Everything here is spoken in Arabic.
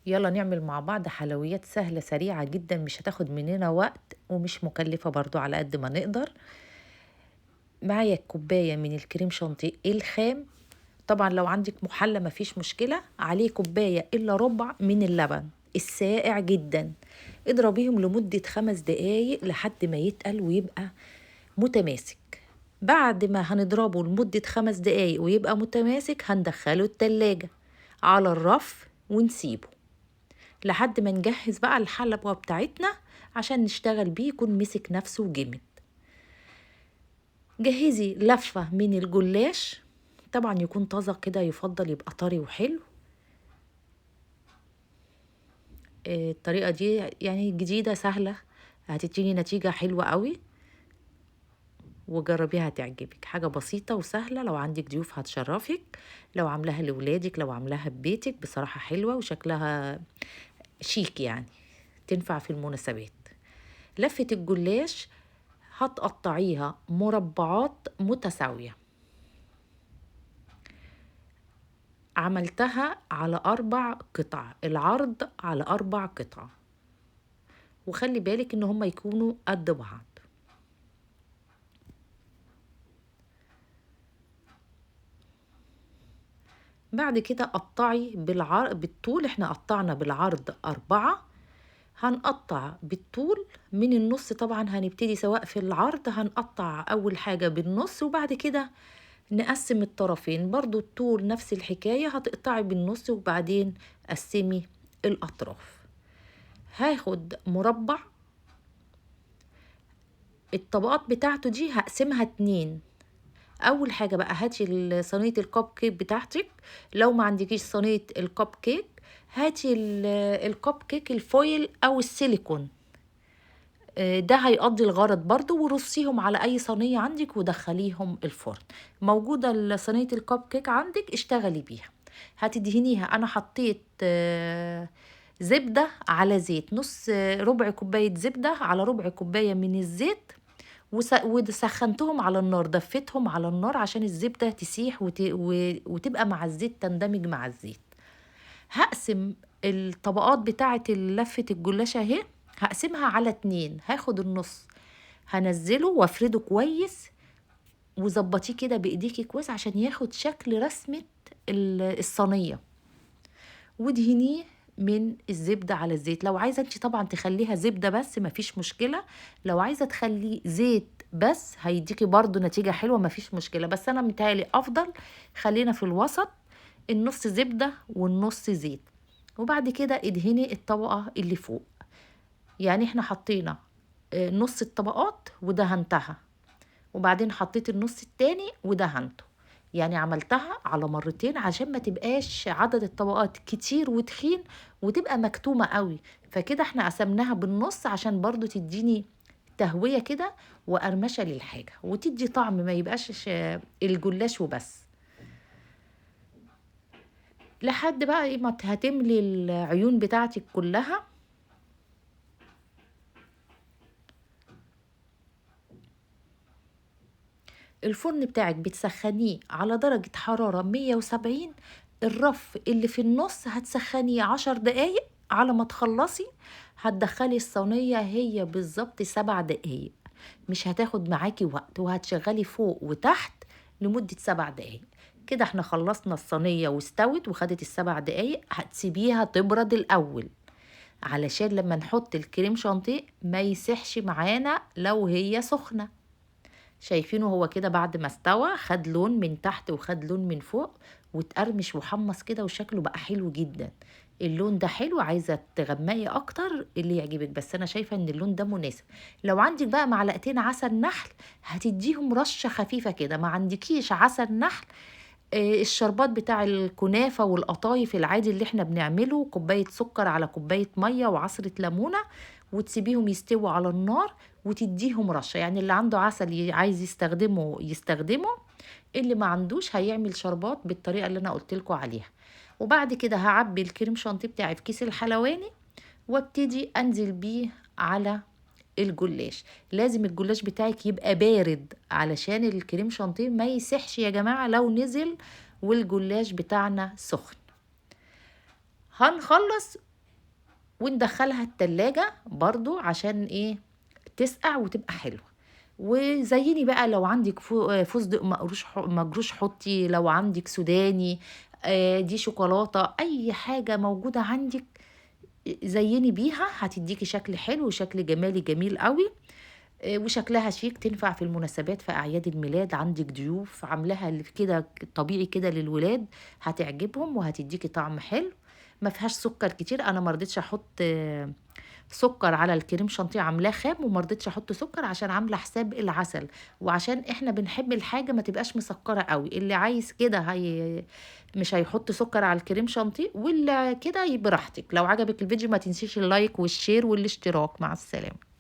يلا نعمل مع بعض حلويات سهلة سريعة جدا، مش هتاخد مننا وقت ومش مكلفة برضو على قد ما نقدر. معايا كوباية من الكريم شانتيه الخام. طبعا لو عندك محلى مفيش مشكلة، عليه كوباية إلا ربع من اللبن الساقع جدا. اضربيهم لمدة 5 دقايق لحد ما يتقل ويبقى متماسك. بعد ما هنضربه لمدة 5 دقايق ويبقى متماسك هندخله التلاجة على الرف ونسيبه لحد ما نجهز بقى الحلبة بتاعتنا عشان نشتغل بيه يكون مسك نفسه وجمد. جهزي لفة من الجلاش، طبعا يكون طازة كده، يفضل يبقى طري وحلو. الطريقة دي يعني جديدة سهلة، هتديني نتيجة حلوة قوي، وجربيها هتعجبك. حاجة بسيطة وسهلة، لو عندك ضيوف هتشرفك، لو عاملاها لولادك، لو عاملاها ببيتك، بصراحة حلوة وشكلها شيك يعني، تنفع في المناسبات. لفة الجلاش هتقطعيها مربعات متساوية. عملتها على 4 قطع، العرض على 4 قطع، وخلي بالك ان هما يكونوا قد بعض. بعد كده قطعي بالطول، احنا قطعنا بالعرض 4، هنقطع بالطول من النص. طبعا هنبتدي سواء في العرض هنقطع اول حاجة بالنص، وبعد كده نقسم الطرفين برضو الطول نفس الحكاية، هتقطعي بالنص وبعدين قسمي الأطراف. هاخد مربع، الطبقات بتاعته دي هقسمها 2. أول حاجة بقى هاتي صينية الكب كيك بتاعتك، لو ما عندكيش صينية الكب كيك هاتي الكب كيك الفويل أو السيليكون، ده هيقضي الغرض برضو، ورصيهم على اي صينية عندك ودخليهم الفرن. موجودة صينية الكب كيك عندك اشتغلي بيها. هتدهنيها، انا حطيت زبدة على زيت، نص ربع كوباية زبدة على ربع كوباية من الزيت، وسخنتهم على النار، دفتهم على النار عشان الزبدة تسيح وتبقى مع الزيت، تندمج مع الزيت. هقسم الطبقات بتاعة لفة الجلاش اهي، هقسمها على 2، هاخد النص هنزله وافرده كويس، وظبطيه كده بايديكي كويس عشان ياخد شكل رسمة الصينية، ودهنيه من الزبدة على الزيت. لو عايزة انت طبعا تخليها زبدة بس مفيش مشكلة، لو عايزة تخليه زيت بس هيديكي برضو نتيجة حلوة مفيش مشكلة، بس انا متهيألي افضل خلينا في الوسط، النص زبدة والنص زيت. وبعد كده ادهني الطبقة اللي فوق، يعني احنا حطينا نص الطبقات ودهنتها، وبعدين حطيت النص التاني ودهنته، يعني عملتها على مرتين عشان ما تبقاش عدد الطبقات كتير وتخين وتبقى مكتومة قوي. فكده احنا قسمناها بالنص عشان برضو تديني تهوية كده وقرمشة للحاجة، وتدي طعم، ما يبقاش الجلاش وبس. لحد بقى ايه ما هتملي العيون بتاعتك كلها. الفرن بتاعك بتسخنيه على درجة حرارة 170، الرف اللي في النص هتسخنيه 10 دقايق، على ما تخلصي هتدخلي الصينية هي بالظبط 7 دقايق، مش هتاخد معاكي وقت، وهتشغلي فوق وتحت لمدة 7 دقايق. كده احنا خلصنا الصينية واستوت وخدت ال7 دقايق، هتسيبيها تبرد الأول علشان لما نحط الكريم شانتيه ما يسحش معانا لو هي سخنة. شايفينه هو كده بعد ما استوى، خد لون من تحت وخد لون من فوق وتقرمش وحمص كده وشكله بقى حلو جدا. اللون ده حلو، عايزة تغمقي اكتر اللي يعجبك، بس انا شايفة ان اللون ده مناسب. لو عندك بقى معلقتين عسل نحل هتديهم رشة خفيفة كده، ما عندكيش عسل نحل، الشربات بتاع الكنافة والقطايف العادي اللي احنا بنعمله، كوباية سكر على كوباية مية وعصرة ليمونة، وتسيبيهم يستووا على النار وتديهم رشة. يعني اللي عنده عسل عايز يستخدمه يستخدمه، اللي ما عندوش هيعمل شربات بالطريقة اللي انا قلتلكوا عليها. وبعد كده هعبي الكريم شانتيه بتاعي في كيس الحلواني، وابتدي انزل بيه على الجلاش. لازم الجلاش بتاعك يبقى بارد علشان الكريم شانتيه ما يسحش يا جماعة لو نزل والجلاش بتاعنا سخن. هنخلص وندخلها التلاجة برضو عشان ايه، تسقع وتبقى حلوة. وزيني بقى لو عندك فستق مجروش حطي، لو عندك سوداني، دي شوكولاتة، اي حاجة موجودة عندك زيني بيها، هتديكي شكل حلو وشكل جمالي جميل قوي. وشكلها شيك، تنفع في المناسبات، في أعياد الميلاد، عندك ضيوف عاملاها اللي في كده طبيعي كده للولاد، هتعجبهم وهتديكي طعم حلو. ما فيهاش سكر كتير، انا ما رضيتش احط سكر على الكريم شانتيه، عاملاه خام، وما رضيتش احط سكر عشان عامله حساب العسل، وعشان احنا بنحب الحاجه ما تبقاش مسكره قوي. اللي عايز كده مش هيحط سكر على الكريم شانتيه، واللي كده براحتك. لو عجبك الفيديو ما تنسيش اللايك والشير والاشتراك. مع السلامه.